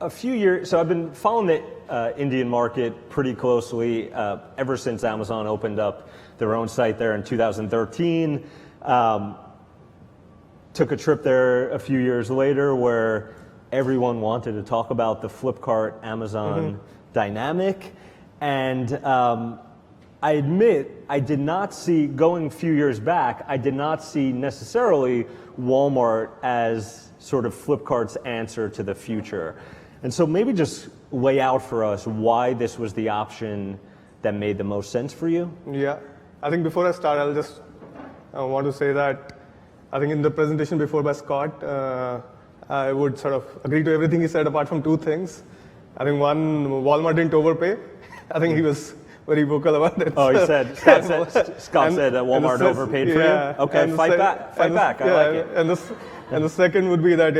a few years, so I've been following the Indian market pretty closely ever since Amazon opened up their own site there in 2013. Took a trip there a few years later where everyone wanted to talk about the Flipkart Amazon dynamic. And I admit, I did not see, going a few years back, I did not see necessarily Walmart as sort of Flipkart's answer to the future. And so maybe just lay out for us why this was the option that made the most sense for you. Yeah, I think before I start, I'll just want to say that I think in the presentation before by Scott, I would sort of agree to everything he said apart from two things. I think one, Walmart didn't overpay. I think he was very vocal about it. Oh, he said, Scott said that Walmart overpaid for you? Okay, fight back, I like it. And the second would be that,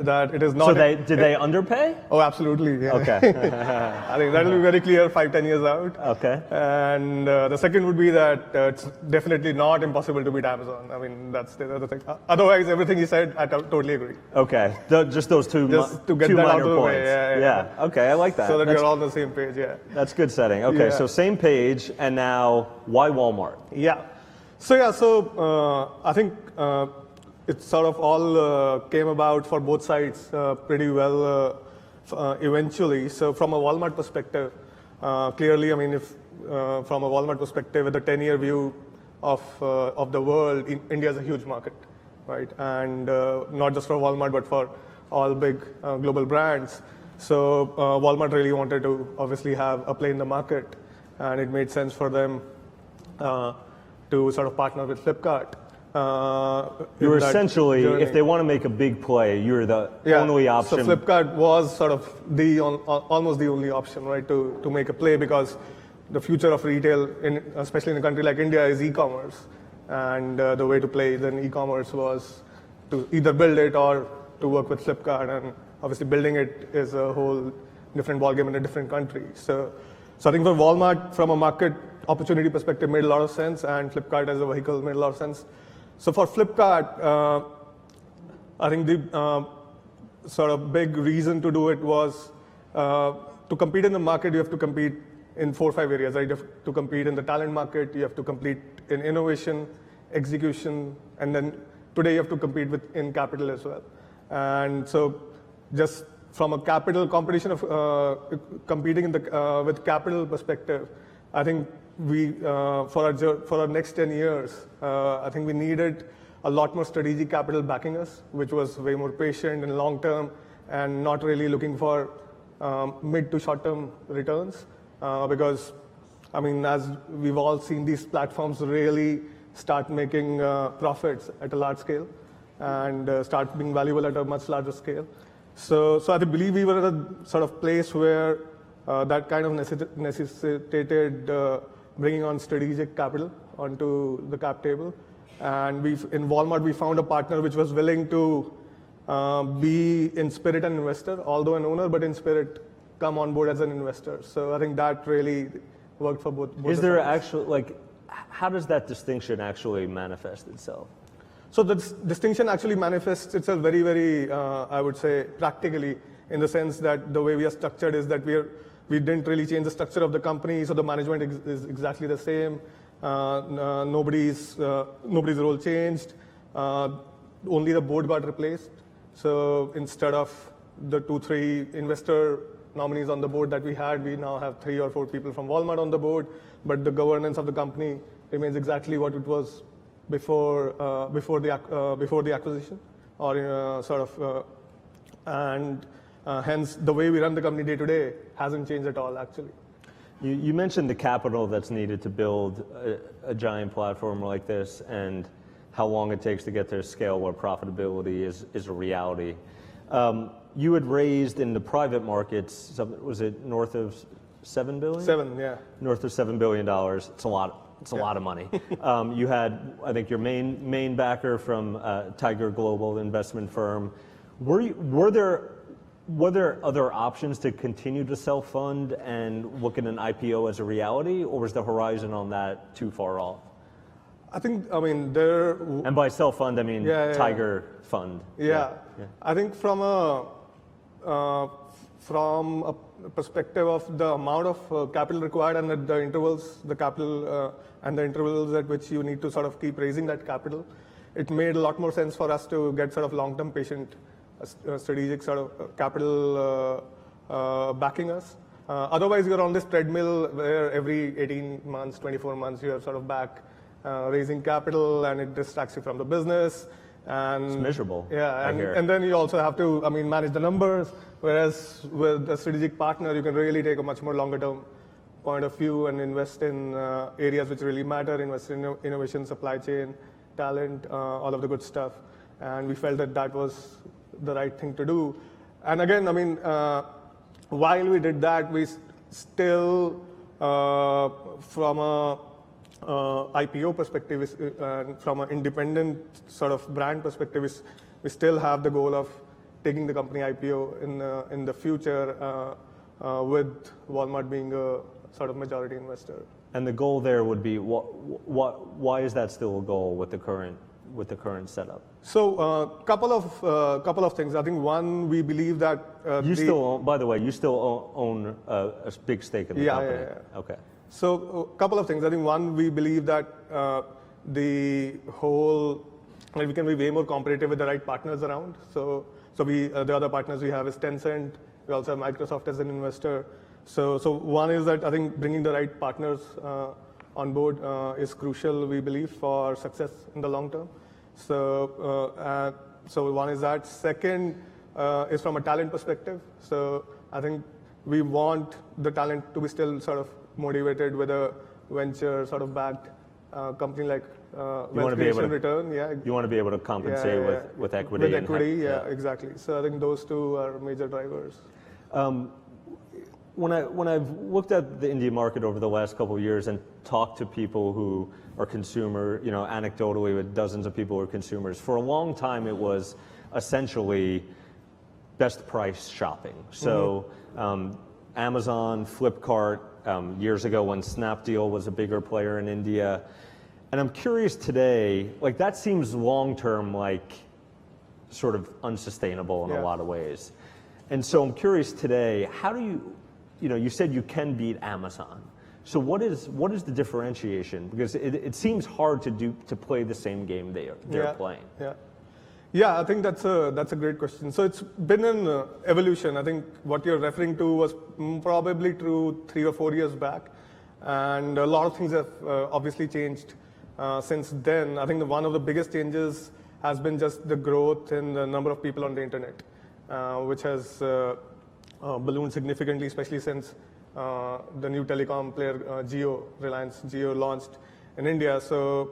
that it is not... So did they underpay? Oh, absolutely. Yeah. Okay. I think that will be very clear 5-10 years out. Okay. And the second would be that it's definitely not impossible to beat Amazon. I mean, that's the other thing. Otherwise, everything he said, I totally agree. Okay. Just those two to get two that minor out of the points. way. Yeah. Okay, I like that. So that we're all on the same page, yeah. That's good setting. Okay, so same page, and now why Walmart? Yeah. So I think it sort of all came about for both sides pretty well eventually. So from a Walmart perspective, clearly, I mean, if from a Walmart perspective, with a 10-year view of the world, India is a huge market, right? And not just for Walmart, but for all big global brands. So Walmart really wanted to obviously have a play in the market, and it made sense for them to sort of partner with Flipkart. You're essentially, if they want to make a big play, you're the only option. So Flipkart was sort of almost the only option, right, to make a play, because the future of retail, especially in a country like India, is e-commerce. And the way to play then e-commerce was to either build it or to work with Flipkart. And obviously building it is a whole different ballgame in a different country. So I think for Walmart, from a market opportunity perspective, made a lot of sense, and Flipkart as a vehicle made a lot of sense. So for Flipkart, I think the sort of big reason to do it was to compete in the market, you have to compete in 4 or 5 areas, right? You have to compete in the talent market, you have to compete in innovation, execution, and then today you have to compete in capital as well. And so just from a capital competition of competing in the, with capital perspective, I think we, for our next 10 years, I think we needed a lot more strategic capital backing us, which was way more patient and long-term, and not really looking for mid to short-term returns. Because, I mean, as we've all seen, these platforms really start making profits at a large scale and start being valuable at a much larger scale. So I believe we were at a sort of place where that kind of necessitated bringing on strategic capital onto the cap table. And in Walmart, we found a partner which was willing to be in spirit an investor, although an owner, but in spirit come on board as an investor. So I think that really worked for both. Is there actually, like, how does that distinction actually manifest itself? So the distinction actually manifests itself very, very, I would say, practically, in the sense that the way we are structured is that we didn't really change the structure of the company, so the management is exactly the same. Nobody's role changed. Only the board got replaced. So instead of the 2-3 investor nominees on the board that we had, we now have 3 or 4 people from Walmart on the board, but the governance of the company remains exactly what it was before the acquisition, or and hence the way we run the company day to day hasn't changed at all, actually. You mentioned the capital that's needed to build a giant platform like this, and how long it takes to get to a scale where profitability is a reality. You had raised in the private markets, was it north of $7 billion? 7, yeah. North of $7 billion. It's a lot. It's a lot of money. You had, I think, your main backer from Tiger Global investment firm. Were there other options to continue to self-fund and look at an IPO as a reality, or was the horizon on that too far off? I think, I mean, And by self-fund, I mean Tiger Fund. Yeah. I think from from a perspective of the amount of capital required and the intervals, the capital and the intervals at which you need to sort of keep raising that capital, it made a lot more sense for us to get sort of long-term patient strategic sort of capital backing us. Otherwise, you're on this treadmill where every 18 months, 24 months, you're sort of back raising capital, and it distracts you from the business. And It's miserable. Yeah, and then you also have to, manage the numbers. Whereas with a strategic partner, you can really take a much more longer-term point of view and invest in areas which really matter, invest in innovation, supply chain, talent, all of the good stuff. And we felt that that was the right thing to do. And again, while we did that, we still, from a IPO perspective, from an independent sort of brand perspective, we still have the goal of taking the company IPO in the future, with Walmart being a sort of majority investor. And the goal there would be, why is that still a goal with the current setup? So, couple of things. I think one, we believe that you still own, by the way, you still own a big stake in the company. Yeah. Okay. So, a couple of things. I think one, we believe that the whole, we can be way more competitive with the right partners around. So the other partners we have is Tencent. We also have Microsoft as an investor. So one is that I think bringing the right partners on board is crucial, we believe, for success in the long term. So one is that. Second is from a talent perspective. So I think we want the talent to be still sort of motivated with a venture sort of backed company like wealth creation return. Yeah. You want to be able to compensate with equity. With equity, yeah, exactly. So I think those two are major drivers. When I've looked at the Indian market over the last couple of years and talked to people who are consumer, anecdotally with dozens of people who are consumers, for a long time it was essentially best price shopping. So Amazon, Flipkart, years ago when Snapdeal was a bigger player in India. And I'm curious today, like that seems long-term like sort of unsustainable in a lot of ways. And so I'm curious today, how do you said you can beat Amazon. So what is the differentiation? Because it seems hard to play the same game they're playing. Yeah, I think that's a great question. So it's been an evolution. I think what you're referring to was probably true 3 or 4 years back, and a lot of things have obviously changed since then. I think one of the biggest changes has been just the growth in the number of people on the internet, which has ballooned significantly, especially since the new telecom player Reliance Jio launched in India. So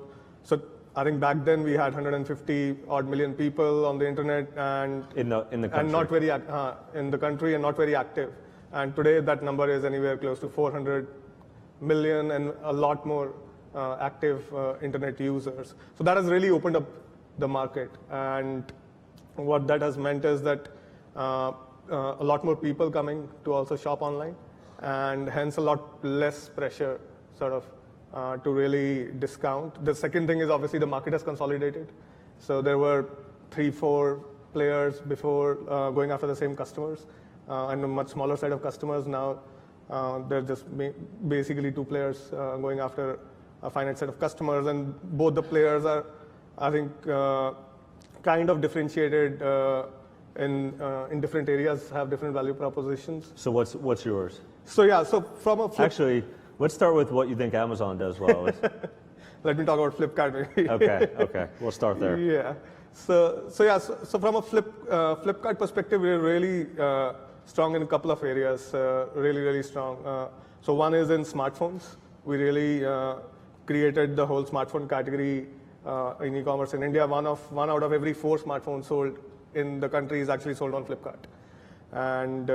I think back then we had 150 odd million people on the internet and in the country, and not very in the country and not very active. And today that number is anywhere close to 400 million and a lot more active internet users. So that has really opened up the market, and what that has meant is that a lot more people coming to also shop online, and hence a lot less pressure sort of to really discount. The second thing is obviously the market has consolidated. So there were 3-4 players before going after the same customers and a much smaller set of customers. Now there are just basically 2 players going after a finite set of customers, and both the players are, I think, kind of differentiated in different areas, have different value propositions. So what's yours? So from a Actually, let's start with what you think Amazon does well. Let me talk about Flipkart maybe. Okay, we'll start there. Yeah. So from a Flipkart perspective, we're really strong in a couple of areas. Really strong. So one is in smartphones. We really created the whole smartphone category in e-commerce in India. One out of every 4 smartphones sold in the country is actually sold on Flipkart, and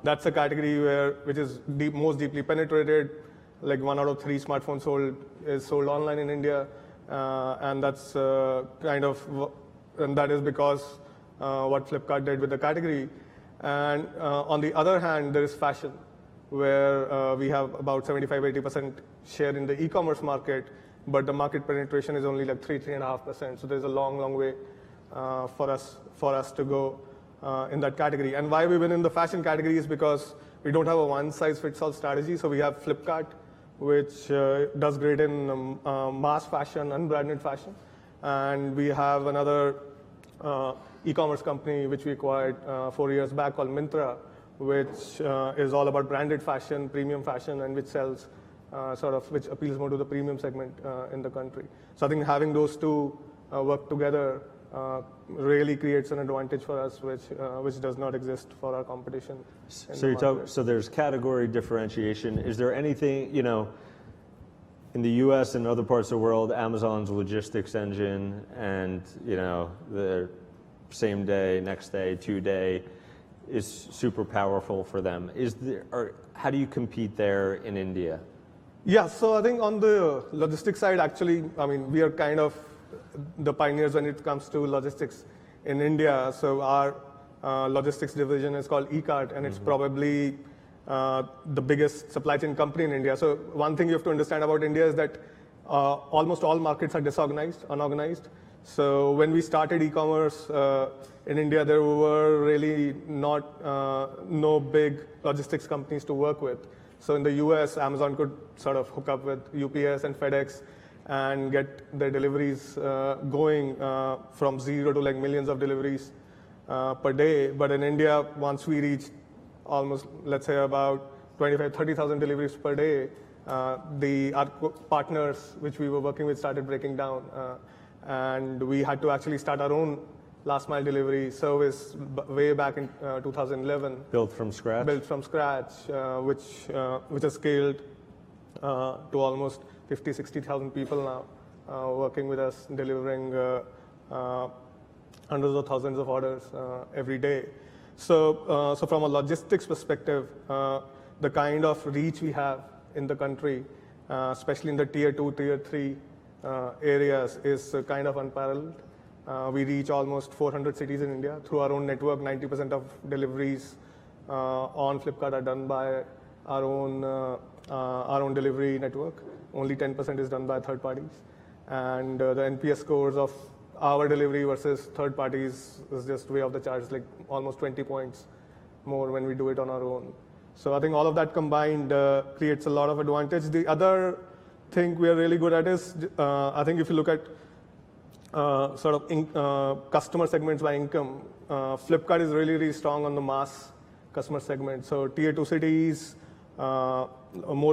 that's a category which is most deeply penetrated. Like 1 out of 3 smartphones sold is sold online in India, and that's and that is because what Flipkart did with the category. And on the other hand, there is fashion, where we have about 75-80% share in the e-commerce market, but the market penetration is only like 3.5%. So there's a long way for us to go. in that category. And why we win in the fashion category is because we don't have a one-size-fits-all strategy. So we have Flipkart, which does great in mass fashion, unbranded fashion. And we have another e-commerce company which we acquired 4 years back called Myntra, which is all about branded fashion, premium fashion, and which sells which appeals more to the premium segment in the country. So I think having those two work together really creates an advantage for us, which does not exist for our competition. So there's category differentiation. Is there anything, in the U.S. and other parts of the world, Amazon's logistics engine and the same day, next day, 2-day is super powerful for them. How do you compete there in India? Yeah, so I think on the logistics side, actually, we are kind of the pioneers when it comes to logistics in India. So our logistics division is called eCart, and it's probably the biggest supply chain company in India. So one thing you have to understand about India is that almost all markets are disorganized, unorganized. So when we started e-commerce in India, there were really no big logistics companies to work with. So in the US, Amazon could sort of hook up with UPS and FedEx and get their deliveries going from zero to like millions of deliveries per day. But in India, once we reached almost, let's say, about 30,000 deliveries per day, our partners, which we were working with, started breaking down. And we had to actually start our own last mile delivery service way back in 2011. Built from scratch? Built from scratch, which has scaled to almost 50, 60,000 people now working with us, delivering hundreds of thousands of orders every day. So from a logistics perspective, the kind of reach we have in the country, especially in the tier 2, tier 3 areas, is kind of unparalleled. We reach almost 400 cities in India through our own network. 90% of deliveries on Flipkart are done by our own delivery network. Only 10% is done by third parties. And the NPS scores of our delivery versus third parties is just way off the charts, like almost 20 points more when we do it on our own. So I think all of that combined creates a lot of advantage. The other thing we are really good at is, I think if you look at customer segments by income, Flipkart is really, really strong on the mass customer segment. So tier 2 cities, more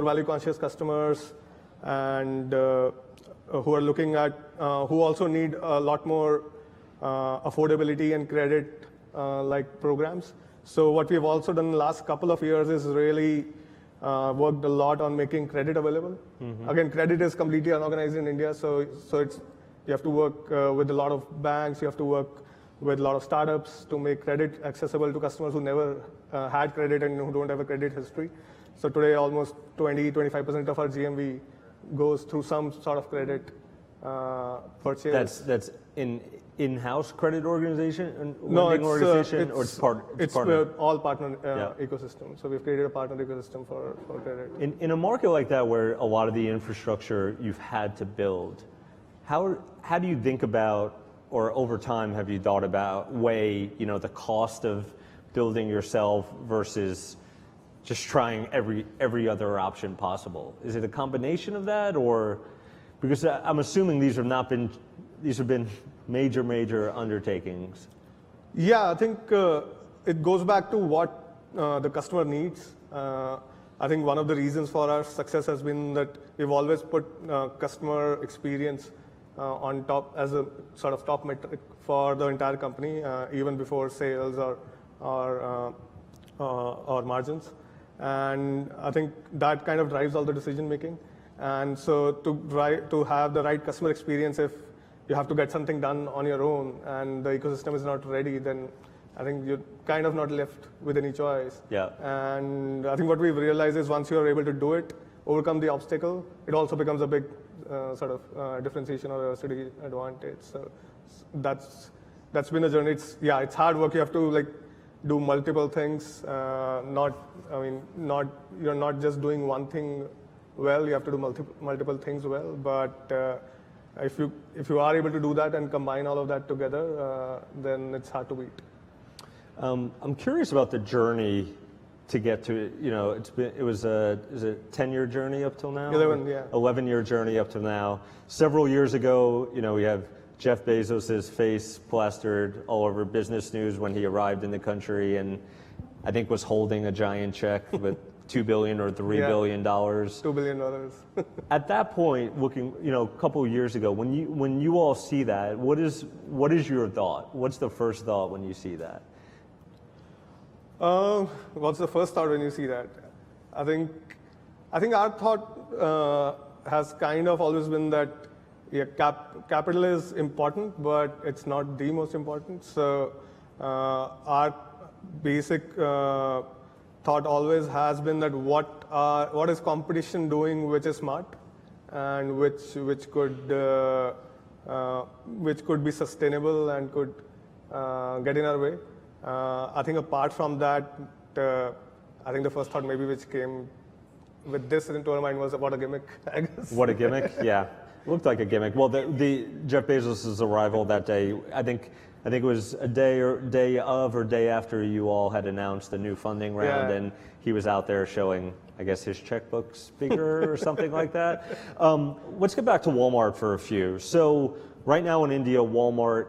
value conscious customers, and who are looking at, who also need a lot more affordability and credit like programs. So what we've also done in the last couple of years is really worked a lot on making credit available. Again, credit is completely unorganized in India, so you have to work with a lot of banks, you have to work with a lot of startups to make credit accessible to customers who never had credit and who don't have a credit history. So today, almost 20-25% of our GMV goes through some sort of credit purchase. That's in-house credit organization and no, lending organization, or it's partner? all partner ecosystem. So we've created a partner ecosystem for credit. In a market like that, where a lot of the infrastructure you've had to build, how do you think about, or over time have you thought about the cost of building yourself versus just trying every other option possible? Is it a combination of that, or because I'm assuming these have been major undertakings? Yeah, I think it goes back to what the customer needs. I think one of the reasons for our success has been that we've always put customer experience on top as a sort of top metric for the entire company, even before sales or margins. And I think that kind of drives all the decision making. And so to have the right customer experience, if you have to get something done on your own and the ecosystem is not ready, then I think you're kind of not left with any choice. Yeah. And I think what we've realized is once you're able to do it, overcome the obstacle, it also becomes a big differentiation or a steady advantage. So that's been a journey. It's hard work. You have to do multiple things. You're not just doing one thing well. You have to do multiple things well. But if you are able to do that and combine all of that together, then it's hard to beat. I'm curious about the journey to get to, it was is it a 10-year journey up till now? 11, yeah. 11-year journey up to now. Several years ago, we have Jeff Bezos's face plastered all over business news when he arrived in the country and I think was holding a giant check with $2 billion or $3 billion. $2 billion. At that point, looking, a couple of years ago, when you all see that, what is your thought? What's the first thought when you see that? What's the first thought when you see that? I think our thought has kind of always been that capital is important, but it's not the most important. So our basic thought always has been that what is competition doing which is smart and which could be sustainable and could get in our way. I think apart from that, I think the first thought maybe which came with this into our mind was about a gimmick, I guess. What a gimmick? Yeah, looked like a gimmick. Well, the Jeff Bezos' arrival that day, I think it was a day of or day after you all had announced the new funding round, and he was out there showing, I guess, his checkbook's bigger or something like that. Let's get back to Walmart for a few. So right now in India, Walmart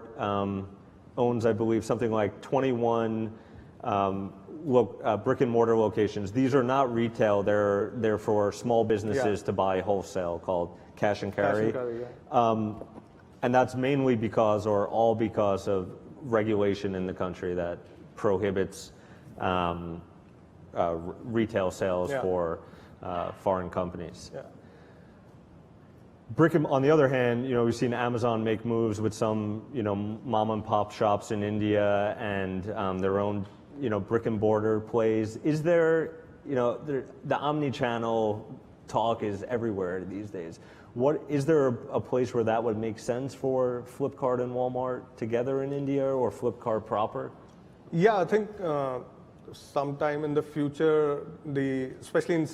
owns, I believe, something like 21 brick and mortar locations. These are not retail; they're for small businesses to buy wholesale, called cash and carry. Cash and carry, and that's mainly because, or all because of regulation in the country that prohibits retail sales for foreign companies. Yeah. On the other hand, we've seen Amazon make moves with some, mom and pop shops in India and their own, brick and mortar plays. Is there, the omni-channel talk is everywhere these days. Is there a place where that would make sense for Flipkart and Walmart together in India or Flipkart proper? Yeah, I think sometime in the future, especially in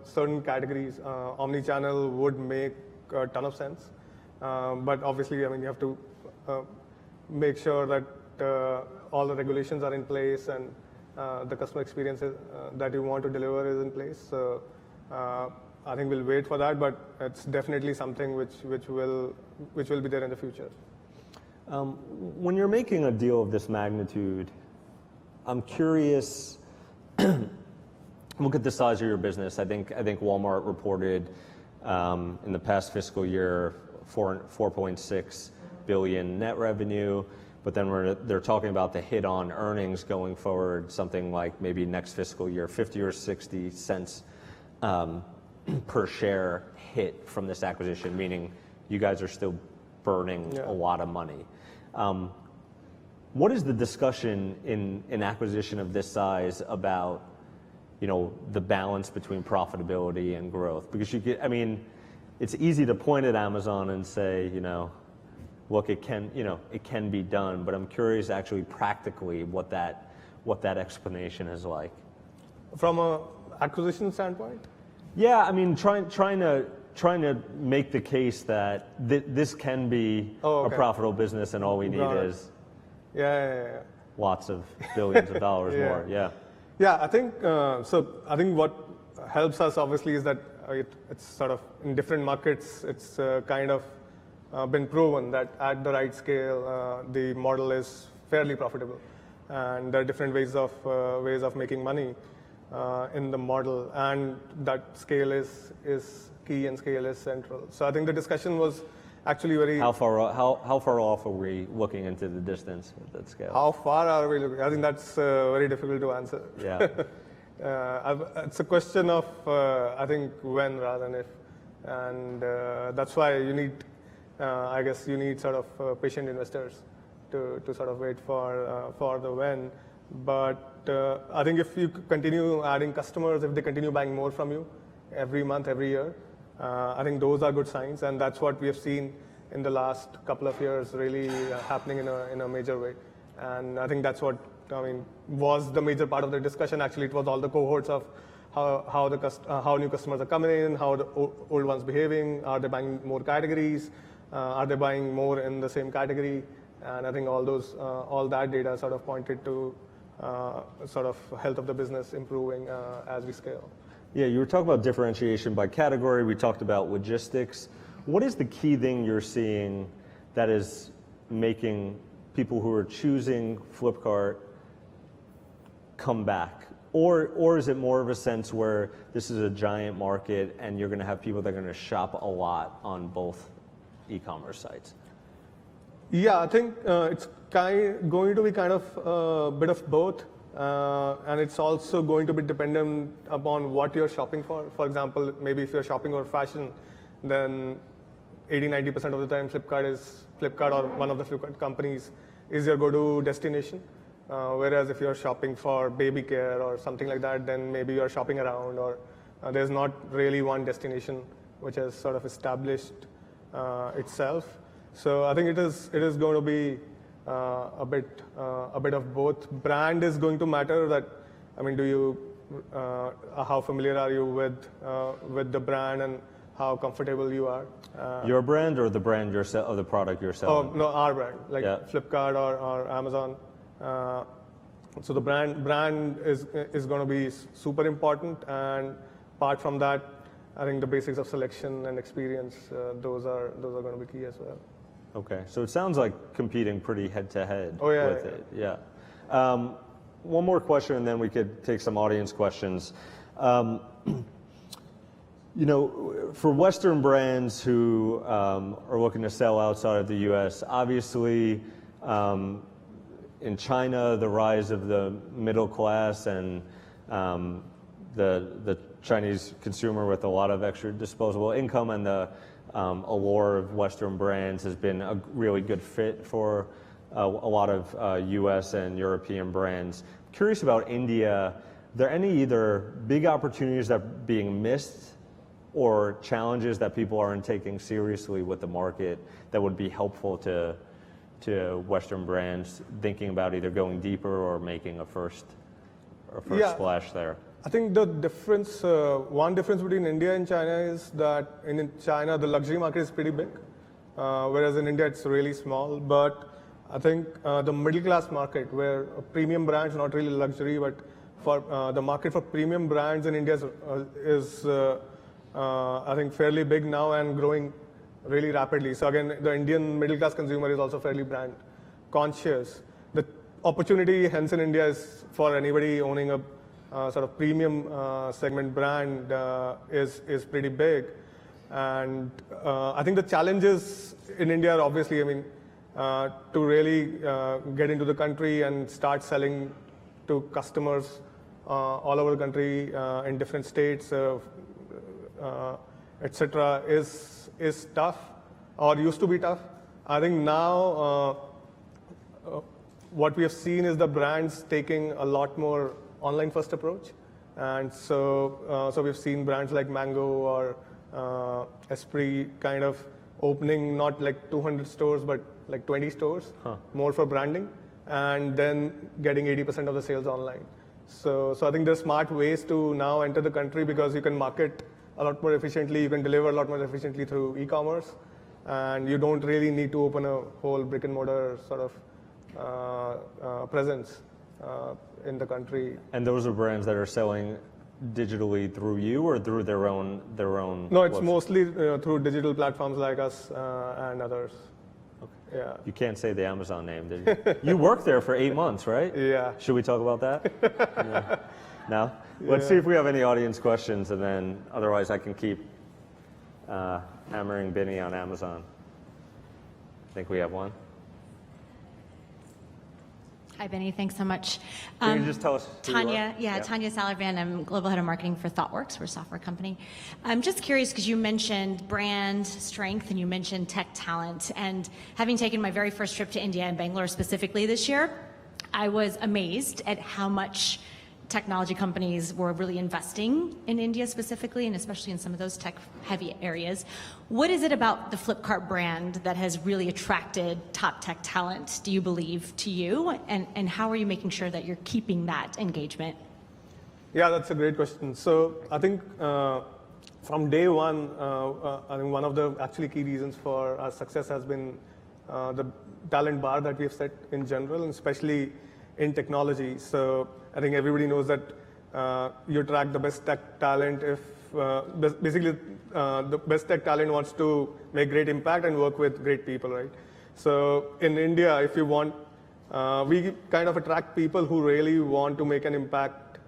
certain categories, omni-channel would make a ton of sense. But obviously, you have to make sure that all the regulations are in place and the customer experience that you want to deliver is in place. So I think we'll wait for that, but it's definitely something which will be there in the future. When you're making a deal of this magnitude, I'm curious. Look at the size of your business. I think Walmart reported in the past fiscal year 4.6 billion net revenue, but then they're talking about the hit on earnings going forward, something like maybe next fiscal year 50 or 60 cents per share hit from this acquisition, meaning you guys are still burning a lot of money. What is the discussion in an acquisition of this size about, the balance between profitability and growth? Because it's easy to point at Amazon and say, look, it can be done, but I'm curious actually practically what that explanation is like. From a acquisition standpoint? Yeah, trying to make the case that this can be a profitable business, and all we need is lots of billions of dollars more. Yeah. Yeah, I think so. I think what helps us obviously is that it's sort of in different markets. It's kind of been proven that at the right scale, the model is fairly profitable, and there are different ways of making money in the model, and that scale is key and scale is central. So I think the discussion was actually very. How far off are we looking into the distance with that scale? How far are we looking? I think that's very difficult to answer. Yeah. It's a question of I think when rather than if, and that's why you need, I guess you need sort of patient investors to sort of wait for the when. But I think if you continue adding customers, if they continue buying more from you every month, every year, I think those are good signs, and that's what we have seen in the last couple of years really happening in a major way. And I think that's what was the major part of the discussion. Actually, it was all the cohorts of how new customers are coming in, how the old ones behaving, are they buying more categories, are they buying more in the same category, and I think all that data sort of pointed to sort of health of the business improving as we scale. Yeah, you were talking about differentiation by category. We talked about logistics. What is the key thing you're seeing that is making people who are choosing Flipkart come back? Or is it more of a sense where this is a giant market and you're going to have people that are going to shop a lot on both e-commerce sites? Yeah, I think it's going to be kind of a bit of both. And it's also going to be dependent upon what you're shopping for. For example, maybe if you're shopping for fashion, then 80-90% of the time Flipkart or one of the Flipkart companies is your go-to destination. Whereas if you're shopping for baby care or something like that, then maybe you're shopping around, or there's not really one destination which has sort of established itself. So I think it is going to be a bit of both. Brand is going to matter. That, I mean, how familiar are you with the brand and how comfortable you are? Your brand or the brand of the product you're selling? Oh no, our brand, like Flipkart or Amazon. So the brand is going to be super important, and apart from that, I think the basics of selection and experience, those are going to be key as well. Okay, so it sounds like competing pretty head-to-head with it. Yeah. One more question, and then we could take some audience questions. For Western brands who are looking to sell outside of the U.S., obviously in China, the rise of the middle class and the Chinese consumer with a lot of extra disposable income and the allure of Western brands has been a really good fit for a lot of US and European brands. Curious about India, are there any either big opportunities that are being missed or challenges that people aren't taking seriously with the market that would be helpful to Western brands thinking about either going deeper or making a first splash there? I think the difference, one difference between India and China is that in China, the luxury market is pretty big, whereas in India, it's really small. But I think the middle class market, where premium brands, not really luxury, but for the market for premium brands in India is I think, fairly big now and growing really rapidly. So again, the Indian middle class consumer is also fairly brand conscious. The opportunity hence in India is for anybody owning a sort of premium segment brand is pretty big. And I think the challenges in India are obviously, I mean, to really get into the country and start selling to customers all over the country in different states, etc., is tough, or used to be tough. I think now what we have seen is the brands taking a lot more online first approach, and so we've seen brands like Mango or Esprit kind of opening not like 200 stores but like 20 stores, more for branding, and then getting 80% of the sales online. So I think there's smart ways to now enter the country because you can market a lot more efficiently, you can deliver a lot more efficiently through e-commerce, and you don't really need to open a whole brick and mortar sort of presence in the country. And those are brands that are selling digitally through you or through their own? No, it's mostly through digital platforms like us and others. Okay. Yeah. You can't say the Amazon name, did you? You worked there for 8 months, right? Yeah. Should we talk about that? No? Let's see if we have any audience questions, and then otherwise I can keep hammering Binny on Amazon. I think we have one. Hi, Binny. Thanks so much. Can you just tell us who Tanya, you are? Tanya Salervan. I'm Global Head of Marketing for ThoughtWorks. We're a software company. I'm just curious because you mentioned brand strength and you mentioned tech talent. And having taken my very first trip to India and Bangalore specifically this year, I was amazed at how much technology companies were really investing in India specifically, and especially in some of those tech-heavy areas. What is it about the Flipkart brand that has really attracted top tech talent, do you believe, to you? And how are you making sure that you're keeping that engagement? Yeah, that's a great question. So I think from day one, I think one of the actually key reasons for our success has been the talent bar that we have set in general, and especially in technology. So I think everybody knows that you attract the best tech talent if basically the best tech talent wants to make great impact and work with great people, right? So in India, if you want, we kind of attract people who really want to make an impact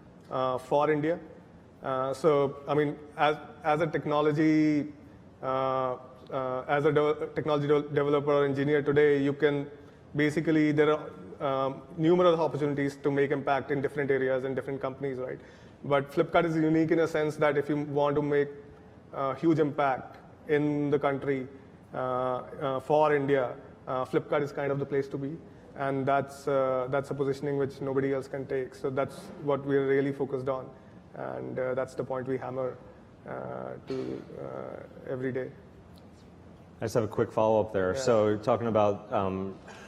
for India. So I mean, as a technology developer or engineer today, you can basically, there are numerous opportunities to make impact in different areas and different companies, right? But Flipkart is unique in a sense that if you want to make a huge impact in the country for India, Flipkart is kind of the place to be. And that's a positioning which nobody else can take. So that's what we're really focused on. And that's the point we hammer to every day. I just have a quick follow-up there. Yeah. So talking about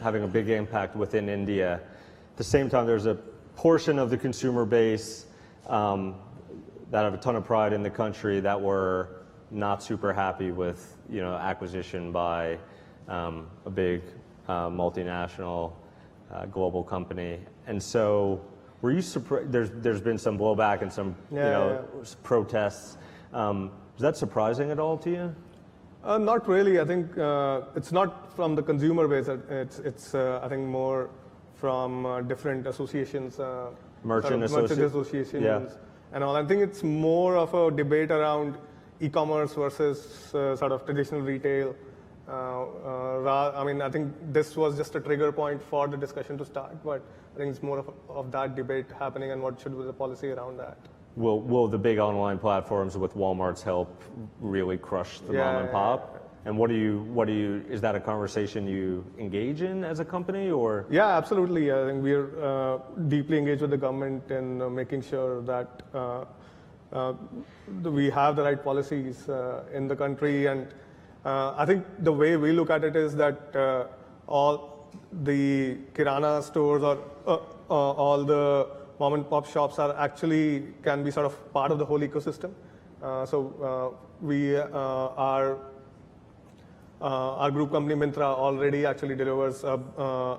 having a big impact within India, at the same time there's a portion of the consumer base that have a ton of pride in the country that were not super happy with acquisition by a big multinational global company. And so were you surprised? There's been some blowback and some protests. Is that surprising at all to you? Not really. I think it's not from the consumer base. It's I think more from different associations, merchant associations, and all. I think it's more of a debate around e-commerce versus sort of traditional retail. I mean, I think this was just a trigger point for the discussion to start, but I think it's more of that debate happening and what should be the policy around that. Will the big online platforms with Walmart's help really crush the mom and pop? And what do you, is that a conversation you engage in as a company or? Yeah, absolutely. I think we're deeply engaged with the government in making sure that we have the right policies in the country. And I think the way we look at it is that all the Kirana stores or all the mom and pop shops are actually can be sort of part of the whole ecosystem. So our group company Myntra already actually delivers a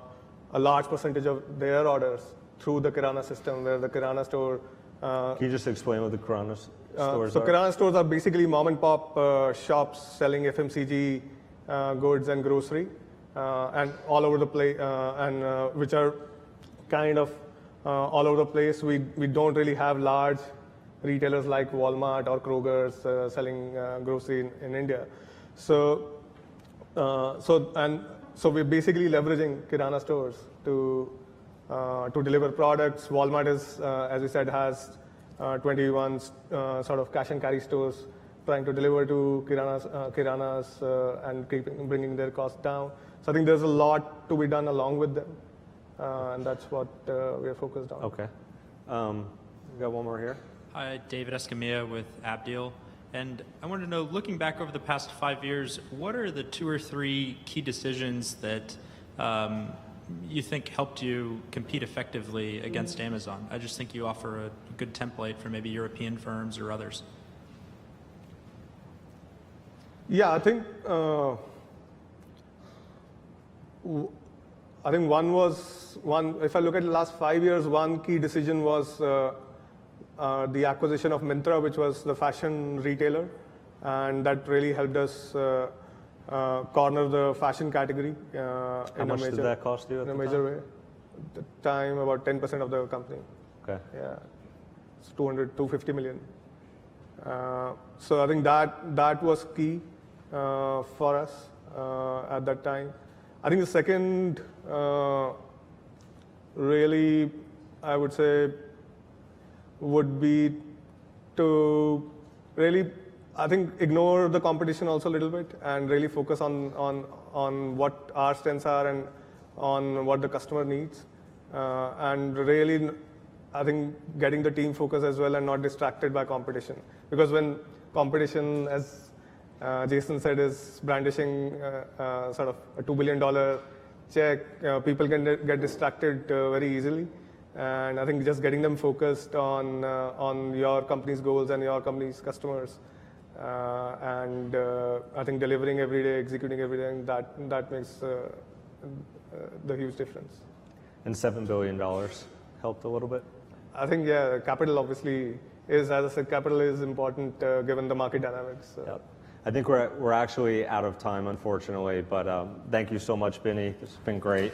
large percentage of their orders through the Kirana system, where the Kirana store. Can you just explain what the Kirana stores are? Kirana stores are basically mom and pop shops selling FMCG goods and grocery, and all over the place, and which are kind of all over the place. We don't really have large retailers like Walmart or Kroger's selling grocery in India. So we're basically leveraging Kirana stores to deliver products. Walmart is, as we said, has 21 sort of cash and carry stores trying to deliver to Kiranas and bringing their costs down. So I think there's a lot to be done along with them. And that's what we are focused on. Okay. We got one more here. Hi, David Escamilla with Abdeal. And I wanted to know, looking back over the past 5 years, what are the 2 or 3 key decisions that you think helped you compete effectively against Amazon? I just think you offer a good template for maybe European firms or others. Yeah, I think one. If I look at the last 5 years, one key decision was the acquisition of Myntra, which was the fashion retailer, and that really helped us corner the fashion category. How much did that cost you? In a major way. At the time, about 10% of the company. Okay. Yeah, it's 250 million. So I think that was key for us at that time. I think the second, really, I would say, would be to really, I think, ignore the competition also a little bit and really focus on what our strengths are and on what the customer needs. And really, I think, getting the team focused as well and not distracted by competition. Because when competition, as Jason said, is brandishing sort of a $2 billion check, people can get distracted very easily. And I think just getting them focused on your company's goals and your company's customers, and I think delivering every day, executing everything, that makes the huge difference. And $7 billion helped a little bit? I think, yeah, capital obviously is, as I said, capital is important given the market dynamics. Yep. I think we're actually out of time, unfortunately, but thank you so much, Binny. This has been great.